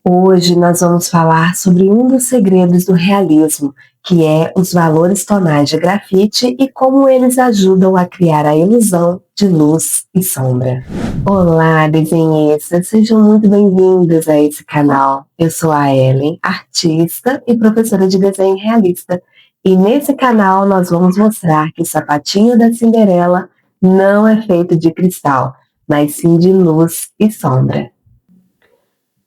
Hoje nós vamos falar sobre um dos segredos do realismo, que é os valores tonais de grafite e como eles ajudam a criar a ilusão de luz e sombra. Olá, desenhistas! Sejam muito bem-vindos a esse canal. Eu sou a Ellen, artista e professora de desenho realista. E nesse canal nós vamos mostrar que o sapatinho da Cinderela não é feito de cristal, mas sim de luz e sombra.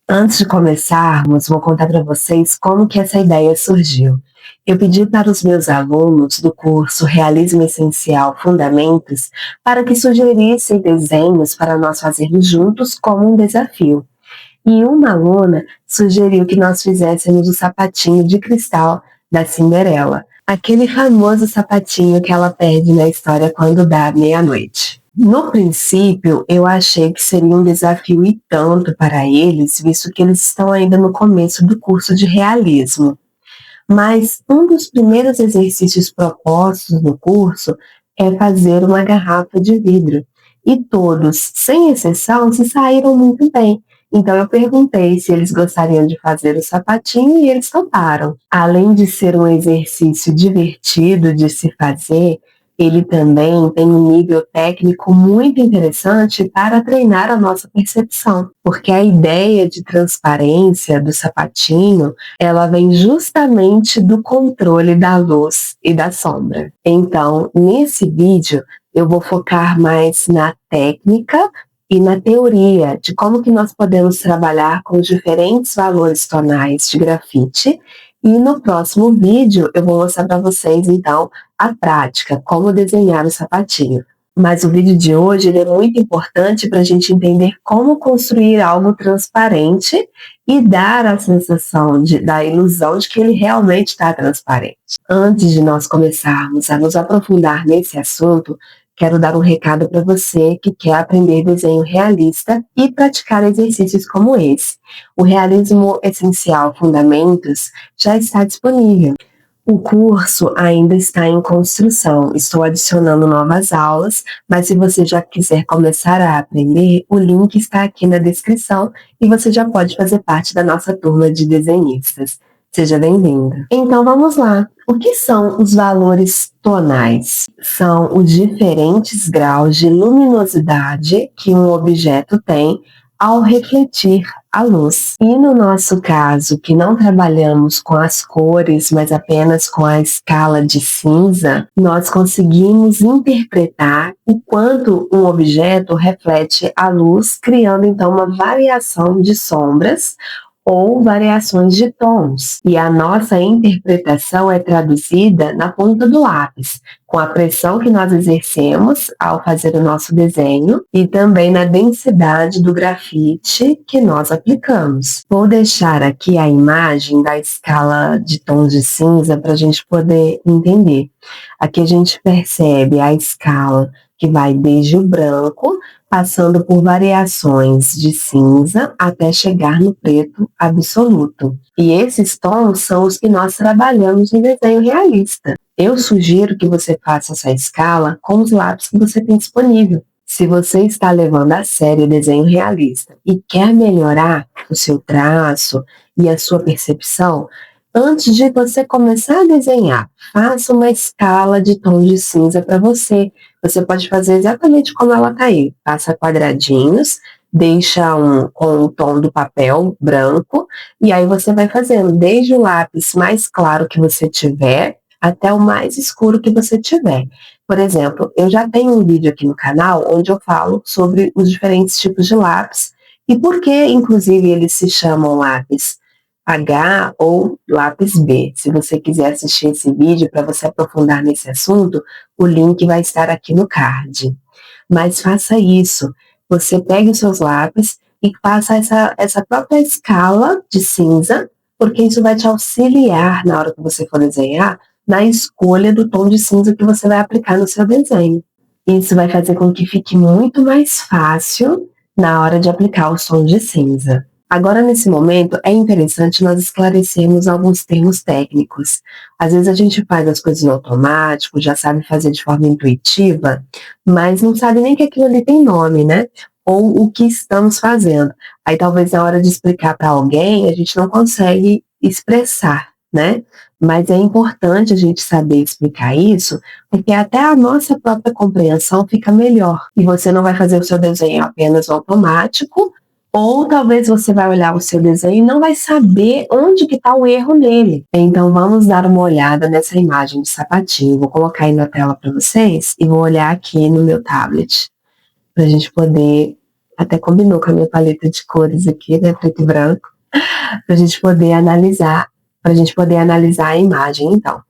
Antes de começarmos, vou contar para vocês como que essa ideia surgiu. Eu pedi para os meus alunos do curso Realismo Essencial Fundamentos para que sugerissem desenhos para nós fazermos juntos como um desafio. E uma aluna sugeriu que nós fizéssemos o sapatinho de cristal da Cinderela, aquele famoso sapatinho que ela perde na história quando dá meia-noite. No princípio, eu achei que seria um desafio e tanto para eles, visto que eles estão ainda no começo do curso de realismo. Mas um dos primeiros exercícios propostos no curso é fazer uma garrafa de vidro. E todos, sem exceção, se saíram muito bem. Então eu perguntei se eles gostariam de fazer o sapatinho e eles toparam. Além de ser um exercício divertido de se fazer, ele também tem um nível técnico muito interessante para treinar a nossa percepção, porque a ideia de transparência do sapatinho, ela vem justamente do controle da luz e da sombra. Então, nesse vídeo, eu vou focar mais na técnica e na teoria de como que nós podemos trabalhar com os diferentes valores tonais de grafite. E no próximo vídeo eu vou mostrar para vocês, então, a prática, como desenhar o sapatinho. Mas o vídeo de hoje ele é muito importante para a gente entender como construir algo transparente e dar a sensação da ilusão de que ele realmente está transparente. Antes de nós começarmos a nos aprofundar nesse assunto, quero dar um recado para você que quer aprender desenho realista e praticar exercícios como esse. O Realismo Essencial Fundamentos já está disponível. O curso ainda está em construção, estou adicionando novas aulas, mas se você já quiser começar a aprender, o link está aqui na descrição e você já pode fazer parte da nossa turma de desenhistas. Seja bem-vindo. Então vamos lá. O que são os valores tonais? São os diferentes graus de luminosidade que um objeto tem ao refletir a luz. E no nosso caso, que não trabalhamos com as cores, mas apenas com a escala de cinza, nós conseguimos interpretar o quanto um objeto reflete a luz, criando então uma variação de sombras ou variações de tons. E a nossa interpretação é traduzida na ponta do lápis, com a pressão que nós exercemos ao fazer o nosso desenho e também na densidade do grafite que nós aplicamos. Vou deixar aqui a imagem da escala de tons de cinza para a gente poder entender. Aqui a gente percebe a escala que vai desde o branco, passando por variações de cinza até chegar no preto absoluto. E esses tons são os que nós trabalhamos no desenho realista. Eu sugiro que você faça essa escala com os lápis que você tem disponível. Se você está levando a sério o desenho realista e quer melhorar o seu traço e a sua percepção, antes de você começar a desenhar, faça uma escala de tons de cinza para você. Você pode fazer exatamente como ela está aí. Faça quadradinhos, deixa com o tom do papel branco, e aí você vai fazendo desde o lápis mais claro que você tiver, até o mais escuro que você tiver. Por exemplo, eu já tenho um vídeo aqui no canal onde eu falo sobre os diferentes tipos de lápis e por que, inclusive, eles se chamam lápis H ou lápis B. Se você quiser assistir esse vídeo para você aprofundar nesse assunto, o link vai estar aqui no card. Mas faça isso. Você pegue os seus lápis e faça essa própria escala de cinza, porque isso vai te auxiliar na hora que você for desenhar, na escolha do tom de cinza que você vai aplicar no seu desenho. Isso vai fazer com que fique muito mais fácil na hora de aplicar os tons de cinza. Agora, nesse momento, é interessante nós esclarecermos alguns termos técnicos. Às vezes a gente faz as coisas no automático, já sabe fazer de forma intuitiva, mas não sabe nem que aquilo ali tem nome, né? ou o que estamos fazendo. Aí talvez na hora de explicar para alguém, a gente não consegue expressar, né? Mas é importante a gente saber explicar isso, porque até a nossa própria compreensão fica melhor. E você não vai fazer o seu desenho apenas no automático, ou talvez você vai olhar o seu desenho e não vai saber onde que está o erro nele. Então vamos dar uma olhada nessa imagem de sapatinho. Vou colocar aí na tela para vocês e vou olhar aqui no meu tablet, para a gente poder, até combinou com a minha paleta de cores aqui, né, preto e branco, para a gente poder analisar a imagem. Então,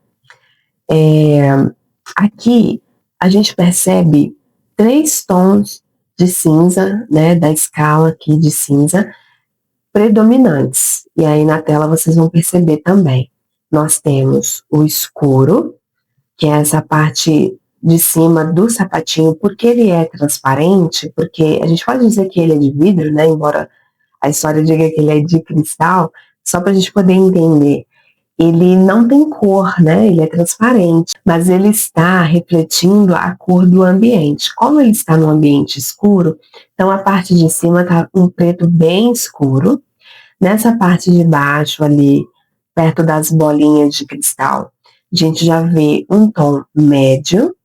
aqui a gente percebe 3 tons de cinza, né, da escala aqui de cinza, predominantes. E aí na tela vocês vão perceber também. Nós temos o escuro, que é essa parte de cima do sapatinho, porque ele é transparente, porque a gente pode dizer que ele é de vidro, né, embora a história diga que ele é de cristal, só para a gente poder entender. Ele não tem cor, né? Ele é transparente, mas ele está refletindo a cor do ambiente. Como ele está no ambiente escuro, então a parte de cima está um preto bem escuro. Nessa parte de baixo ali, perto das bolinhas de cristal, a gente já vê um tom médio.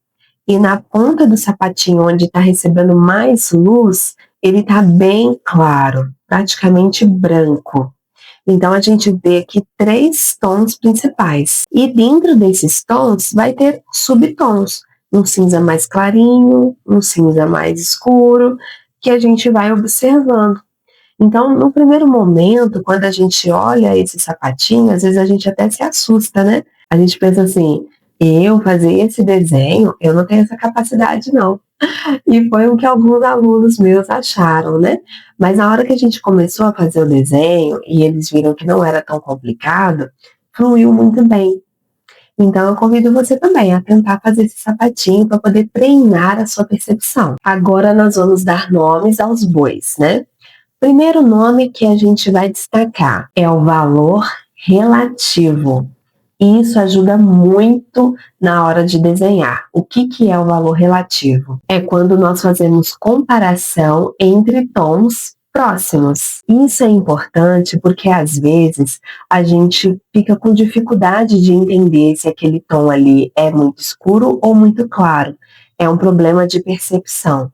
E na ponta do sapatinho, onde está recebendo mais luz, ele está bem claro, praticamente branco. Então, a gente vê aqui 3 tons principais. E dentro desses tons, vai ter subtons. Um cinza mais clarinho, um cinza mais escuro, que a gente vai observando. Então, no primeiro momento, quando a gente olha esse sapatinho, às vezes a gente até se assusta, né? A gente pensa assim, eu fazer esse desenho, eu não tenho essa capacidade, não. E foi o que alguns alunos meus acharam, né? Mas na hora que a gente começou a fazer o desenho e eles viram que não era tão complicado, fluiu muito bem. Então eu convido você também a tentar fazer esse sapatinho para poder treinar a sua percepção. Agora nós vamos dar nomes aos bois, né? Primeiro nome que a gente vai destacar é o valor relativo. E isso ajuda muito na hora de desenhar. O que é o valor relativo? É quando nós fazemos comparação entre tons próximos. Isso é importante porque às vezes a gente fica com dificuldade de entender se aquele tom ali é muito escuro ou muito claro. É um problema de percepção.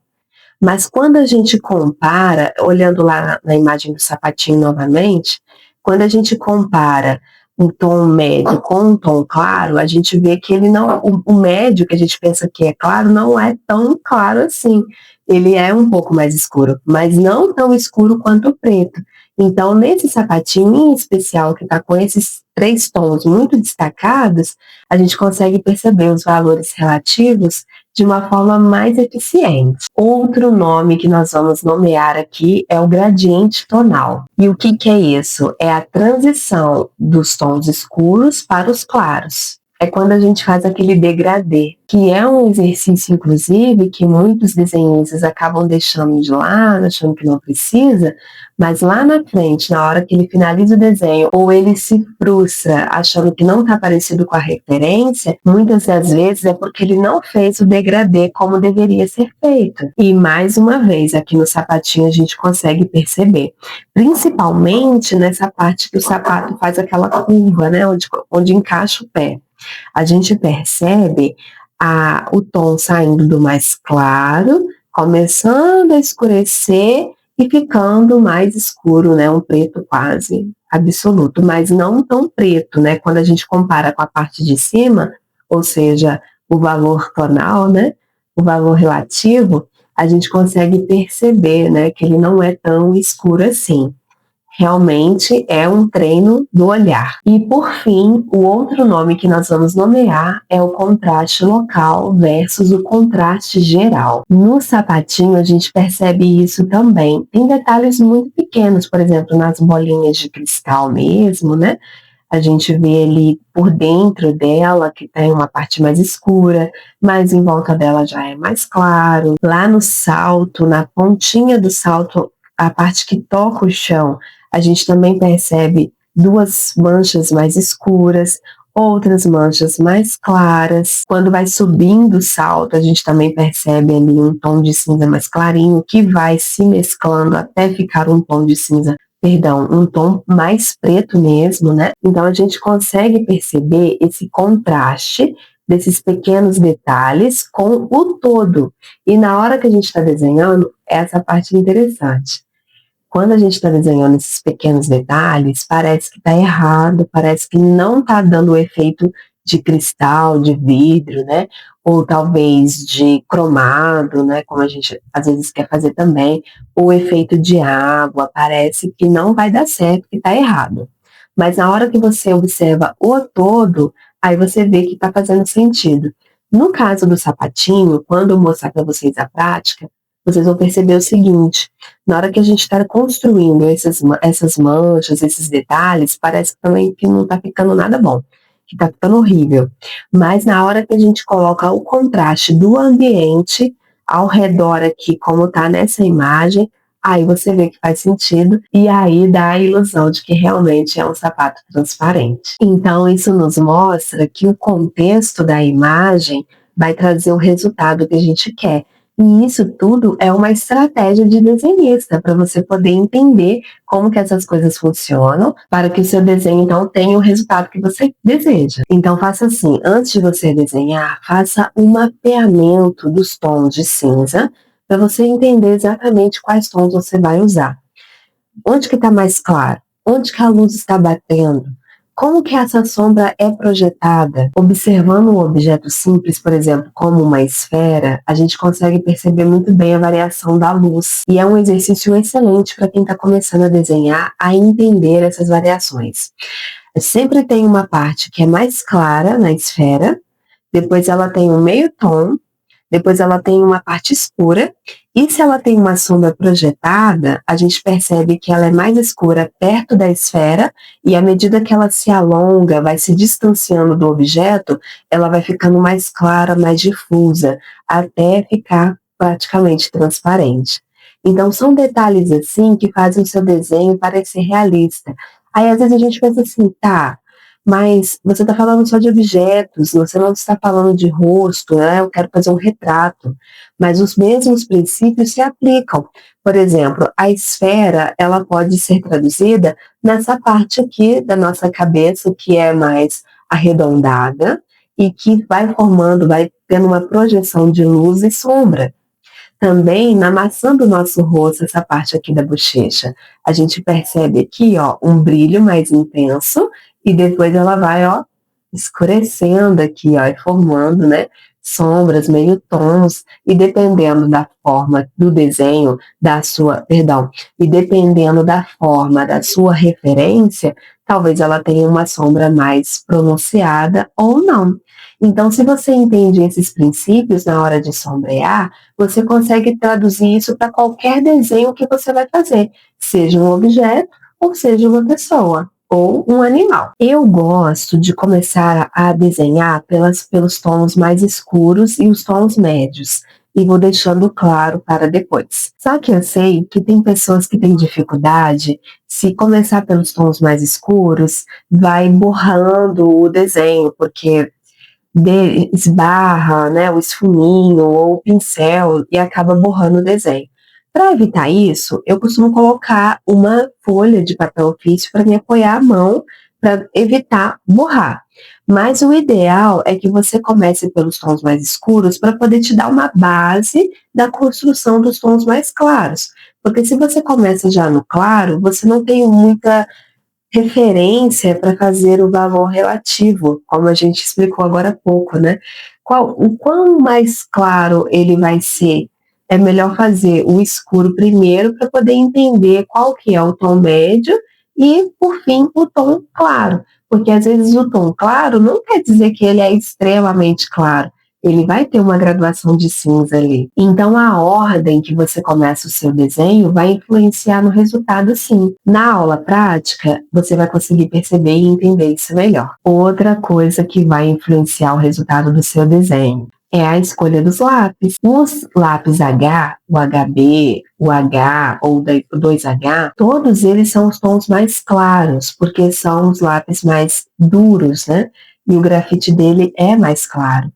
Mas quando a gente compara, olhando lá na imagem do sapatinho novamente, quando a gente compara um tom médio com um tom claro, a gente vê que ele não, o médio que a gente pensa que é claro, não é tão claro assim. Ele é um pouco mais escuro, mas não tão escuro quanto o preto. Então, nesse sapatinho em especial, que está com esses 3 tons muito destacados, a gente consegue perceber os valores relativos de uma forma mais eficiente. Outro nome que nós vamos nomear aqui é o gradiente tonal. E o que é isso? É a transição dos tons escuros para os claros. É quando a gente faz aquele degradê, que é um exercício, inclusive, que muitos desenhistas acabam deixando de lado, achando que não precisa, mas lá na frente, na hora que ele finaliza o desenho, ou ele se frustra achando que não está parecido com a referência, muitas das vezes é porque ele não fez o degradê como deveria ser feito. E mais uma vez, aqui no sapatinho a gente consegue perceber, principalmente nessa parte que o sapato faz aquela curva, né, onde encaixa o pé. A gente percebe o tom saindo do mais claro, começando a escurecer e ficando mais escuro, né? Um preto quase absoluto, mas não tão preto, né? Quando a gente compara com a parte de cima, ou seja, o valor tonal, né? O valor relativo, a gente consegue perceber, né? Que ele não é tão escuro assim. Realmente é um treino do olhar. E, por fim, o outro nome que nós vamos nomear é o contraste local versus o contraste geral. No sapatinho, a gente percebe isso também. Tem detalhes muito pequenos, por exemplo, nas bolinhas de cristal mesmo, né? A gente vê ali por dentro dela que tem uma parte mais escura, mas em volta dela já é mais claro. Lá no salto, na pontinha do salto, a parte que toca o chão, a gente também percebe 2 manchas mais escuras, outras manchas mais claras. Quando vai subindo o salto, a gente também percebe ali um tom de cinza mais clarinho, que vai se mesclando até ficar um tom de cinza, perdão, um tom mais preto mesmo, né? Então a gente consegue perceber esse contraste desses pequenos detalhes com o todo. E na hora que a gente está desenhando, essa parte é interessante. Quando a gente está desenhando esses pequenos detalhes, parece que está errado, parece que não está dando o efeito de cristal, de vidro, né? Ou talvez de cromado, né? Como a gente às vezes quer fazer também, ou efeito de água, parece que não vai dar certo, que está errado. Mas na hora que você observa o todo, aí você vê que está fazendo sentido. No caso do sapatinho, quando eu mostrar para vocês a prática, vocês vão perceber o seguinte: na hora que a gente está construindo essas manchas, esses detalhes, parece também que não está ficando nada bom, que está ficando horrível. Mas na hora que a gente coloca o contraste do ambiente ao redor aqui, como está nessa imagem, aí você vê que faz sentido e aí dá a ilusão de que realmente é um sapato transparente. Então isso nos mostra que o contexto da imagem vai trazer o resultado que a gente quer. E isso tudo é uma estratégia de desenhista, para você poder entender como que essas coisas funcionam, para que o seu desenho, então, tenha o resultado que você deseja. Então, faça assim, antes de você desenhar, faça um mapeamento dos tons de cinza, para você entender exatamente quais tons você vai usar. Onde que está mais claro? Onde que a luz está batendo? Como que essa sombra é projetada? Observando um objeto simples, por exemplo, como uma esfera, a gente consegue perceber muito bem a variação da luz. E é um exercício excelente para quem está começando a desenhar, a entender essas variações. Sempre tem uma parte que é mais clara na esfera, depois ela tem um meio tom, depois ela tem uma parte escura, e se ela tem uma sombra projetada, a gente percebe que ela é mais escura perto da esfera, e à medida que ela se alonga, vai se distanciando do objeto, ela vai ficando mais clara, mais difusa, até ficar praticamente transparente. Então são detalhes assim que fazem o seu desenho parecer realista. Aí às vezes a gente pensa assim, tá, mas você está falando só de objetos, você não está falando de rosto, né? Eu quero fazer um retrato. Mas os mesmos princípios se aplicam. Por exemplo, a esfera, ela pode ser traduzida nessa parte aqui da nossa cabeça, que é mais arredondada e que vai formando, vai tendo uma projeção de luz e sombra. Também na maçã do nosso rosto, essa parte aqui da bochecha, a gente percebe aqui, ó, um brilho mais intenso e depois ela vai, ó, escurecendo aqui, ó, e formando, né, sombras, meio tons, e dependendo da forma do desenho, e dependendo da forma da sua referência, talvez ela tenha uma sombra mais pronunciada ou não. Então, se você entende esses princípios na hora de sombrear, você consegue traduzir isso para qualquer desenho que você vai fazer, seja um objeto ou seja uma pessoa ou um animal. Eu gosto de começar a desenhar pelos tons mais escuros e os tons médios, e vou deixando claro para depois. Só que eu sei que tem pessoas que têm dificuldade, se começar pelos tons mais escuros, vai borrando o desenho, porque esbarra, né, o esfuminho ou o pincel e acaba borrando o desenho. Para evitar isso, eu costumo colocar uma folha de papel ofício para me apoiar a mão, para evitar borrar. Mas o ideal é que você comece pelos tons mais escuros para poder te dar uma base da construção dos tons mais claros. Porque se você começa já no claro, você não tem muita referência para fazer o valor relativo, como a gente explicou agora há pouco, né? O quão mais claro ele vai ser? É melhor fazer o escuro primeiro para poder entender qual que é o tom médio e, por fim, o tom claro. Porque às vezes o tom claro não quer dizer que ele é extremamente claro. Ele vai ter uma graduação de cinza ali. Então, a ordem que você começa o seu desenho vai influenciar no resultado, sim. Na aula prática, você vai conseguir perceber e entender isso melhor. Outra coisa que vai influenciar o resultado do seu desenho é a escolha dos lápis. Os lápis H, o HB, o H ou o 2H, todos eles são os tons mais claros, porque são os lápis mais duros, né? e o grafite dele é mais claro.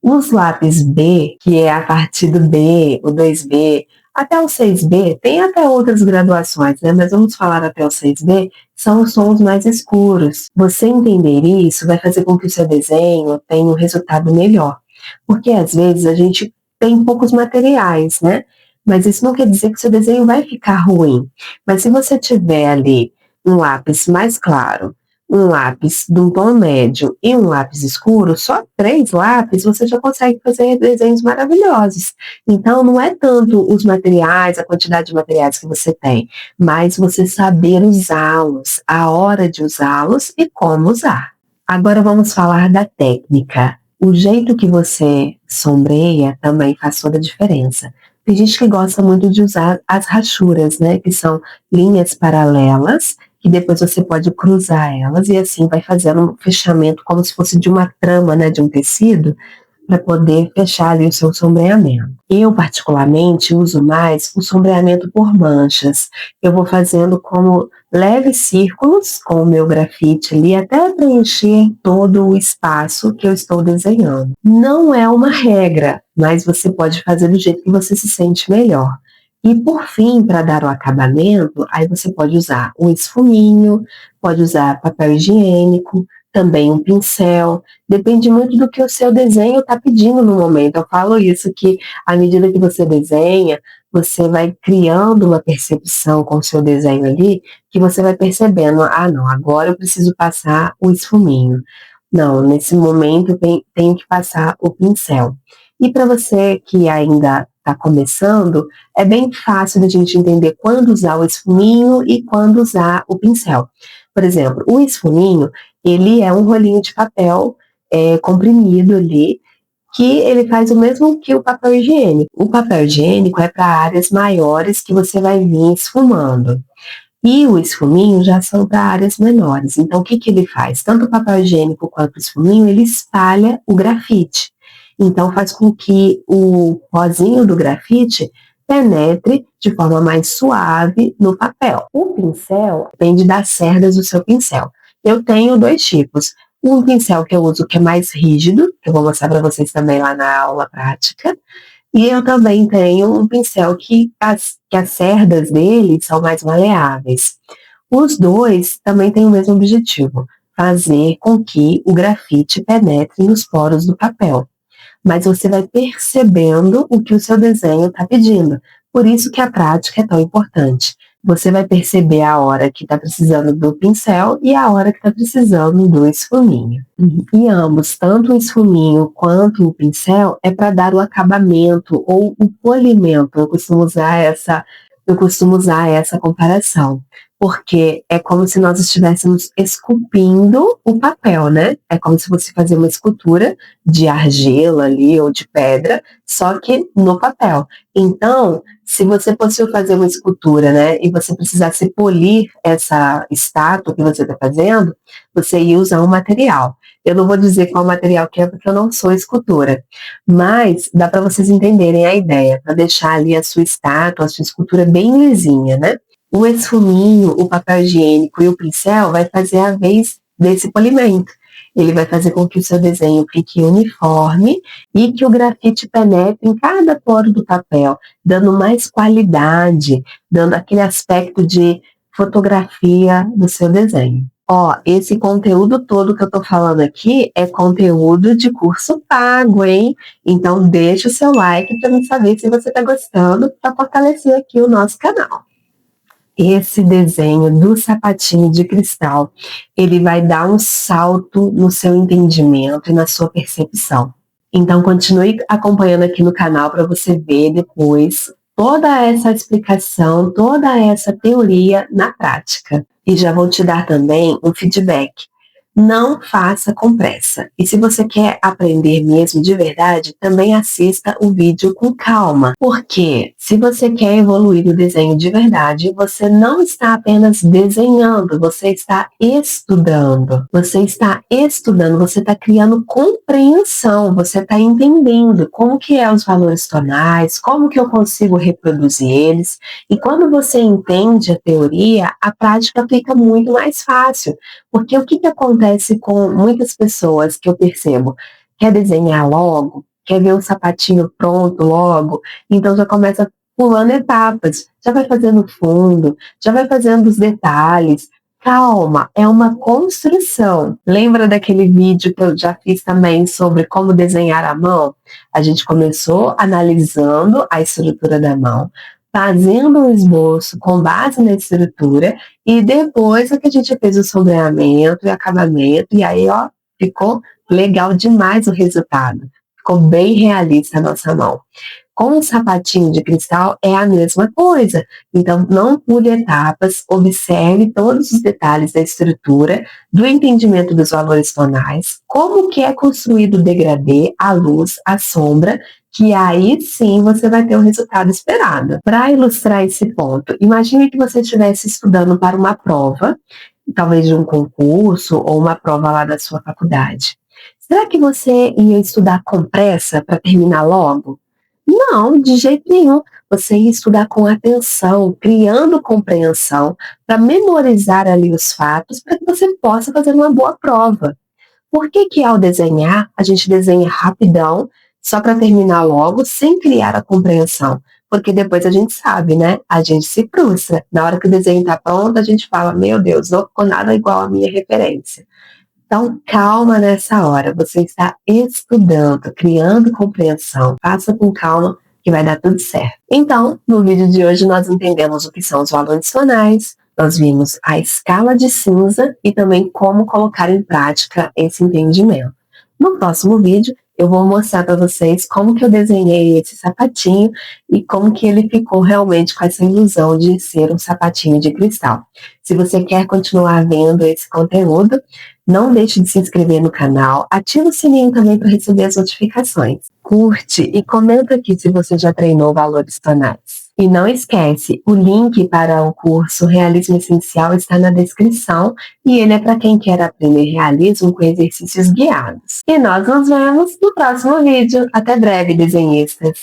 Os lápis B, que é a partir do B, o 2B, até o 6B, tem até outras graduações, né? Mas vamos falar até o 6B, são os tons mais escuros. Você entender isso vai fazer com que o seu desenho tenha um resultado melhor. Porque às vezes a gente tem poucos materiais, né? Mas isso não quer dizer que o seu desenho vai ficar ruim. Mas se você tiver ali um lápis mais claro, um lápis de um tom médio e um lápis escuro, só 3 lápis você já consegue fazer desenhos maravilhosos. Então, não é tanto os materiais, a quantidade de materiais que você tem, mas você saber usá-los, a hora de usá-los e como usar. Agora vamos falar da técnica. O jeito que você sombreia também faz toda a diferença. Tem gente que gosta muito de usar as rachuras, né, que são linhas paralelas, que depois você pode cruzar elas e assim vai fazendo um fechamento como se fosse de uma trama, né, de um tecido, para poder fechar ali o seu sombreamento. Eu, particularmente, uso mais o sombreamento por manchas. Eu vou fazendo como leves círculos com o meu grafite ali até preencher todo o espaço que eu estou desenhando. Não é uma regra, mas você pode fazer do jeito que você se sente melhor. E por fim, para dar o acabamento, aí você pode usar um esfuminho, pode usar papel higiênico, também um pincel, depende muito do que o seu desenho está pedindo no momento. Eu falo isso, que à medida que você desenha, você vai criando uma percepção com o seu desenho ali, que você vai percebendo, ah não, agora eu preciso passar o esfuminho. Não, nesse momento eu tenho que passar o pincel. E para você que ainda está começando, é bem fácil da gente entender quando usar o esfuminho e quando usar o pincel. Por exemplo, o esfuminho, ele é um rolinho de papel comprimido ali, que ele faz o mesmo que o papel higiênico. O papel higiênico é para áreas maiores que você vai vir esfumando. E o esfuminho já são para áreas menores. Então, o que, que ele faz? Tanto o papel higiênico quanto o esfuminho, ele espalha o grafite. Então, faz com que o pozinho do grafite penetre de forma mais suave no papel. O pincel depende das cerdas do seu pincel. Eu tenho 2 tipos. Um pincel que eu uso que é mais rígido, que eu vou mostrar para vocês também lá na aula prática. E eu também tenho um pincel que as cerdas dele são mais maleáveis. Os dois também têm o mesmo objetivo, fazer com que o grafite penetre nos poros do papel. Mas você vai percebendo o que o seu desenho está pedindo. Por isso que a prática é tão importante. Você vai perceber a hora que está precisando do pincel e a hora que está precisando do esfuminho. E ambos, tanto o esfuminho quanto o pincel, é para dar o acabamento ou o polimento. Eu costumo usar essa comparação, porque é como se nós estivéssemos esculpindo o papel, né? É como se fosse fazer uma escultura de argila ali ou de pedra, só que no papel. Então, se você fosse fazer uma escultura, né, e você precisasse polir essa estátua que você está fazendo, você ia usar um material. Eu não vou dizer qual material que é, porque eu não sou escultora, mas dá para vocês entenderem a ideia, para deixar ali a sua estátua, a sua escultura bem lisinha, né? O esfuminho, o papel higiênico e o pincel vai fazer a vez desse polimento. Ele vai fazer com que o seu desenho fique uniforme e que o grafite penetre em cada poro do papel, dando mais qualidade, dando aquele aspecto de fotografia do seu desenho. Ó, esse conteúdo todo que eu tô falando aqui é conteúdo de curso pago, hein? Então deixa o seu like para me saber se você tá gostando, para fortalecer aqui o nosso canal. Esse desenho do sapatinho de cristal, ele vai dar um salto no seu entendimento e na sua percepção. Então, continue acompanhando aqui no canal para você ver depois toda essa explicação, toda essa teoria na prática. E já vou te dar também um feedback. Não faça com pressa. E se você quer aprender mesmo de verdade, também assista o vídeo com calma. Porque se você quer evoluir no desenho de verdade, você não está apenas desenhando, você está estudando. Você está estudando, você está criando compreensão, você está entendendo como que é os valores tonais, como que eu consigo reproduzir eles. E quando você entende a teoria, a prática fica muito mais fácil. Porque o que acontece? acontece com muitas pessoas que eu percebo? Quer desenhar logo, quer ver o sapatinho pronto logo, então já começa pulando etapas, já vai fazendo fundo, já vai fazendo os detalhes. Calma, é uma construção. Lembra daquele vídeo que eu já fiz também sobre como desenhar à mão? A gente começou analisando a estrutura da mão, fazendo um esboço com base na estrutura e depois é que a gente fez o sombreamento e acabamento e aí, ó, ficou legal demais o resultado. Ficou bem realista a nossa mão. Com o sapatinho de cristal é a mesma coisa. Então, não pule etapas, observe todos os detalhes da estrutura, do entendimento dos valores tonais, como que é construído o degradê, a luz, a sombra, que aí sim você vai ter o resultado esperado. Para ilustrar esse ponto, imagine que você estivesse estudando para uma prova, talvez de um concurso ou uma prova lá da sua faculdade. Será que você ia estudar com pressa para terminar logo? Não, de jeito nenhum. Você ia estudar com atenção, criando compreensão, para memorizar ali os fatos, para que você possa fazer uma boa prova. Por que que ao desenhar, a gente desenha rapidão, só para terminar logo, sem criar a compreensão? Porque depois a gente sabe, né? A gente se frustra. Na hora que o desenho está pronto, a gente fala, meu Deus, não ficou nada igual à minha referência. Então, calma nessa hora. Você está estudando, criando compreensão. Faça com calma que vai dar tudo certo. Então, no vídeo de hoje nós entendemos o que são os valores tonais, nós vimos a escala de cinza e também como colocar em prática esse entendimento. No próximo vídeo, eu vou mostrar para vocês como que eu desenhei esse sapatinho e como que ele ficou realmente com essa ilusão de ser um sapatinho de cristal. Se você quer continuar vendo esse conteúdo, não deixe de se inscrever no canal, ativa o sininho também para receber as notificações. Curte e comenta aqui se você já treinou valores tonais. E não esquece, o link para o curso Realismo Essencial está na descrição e ele é para quem quer aprender realismo com exercícios guiados. E nós nos vemos no próximo vídeo. Até breve, desenhistas!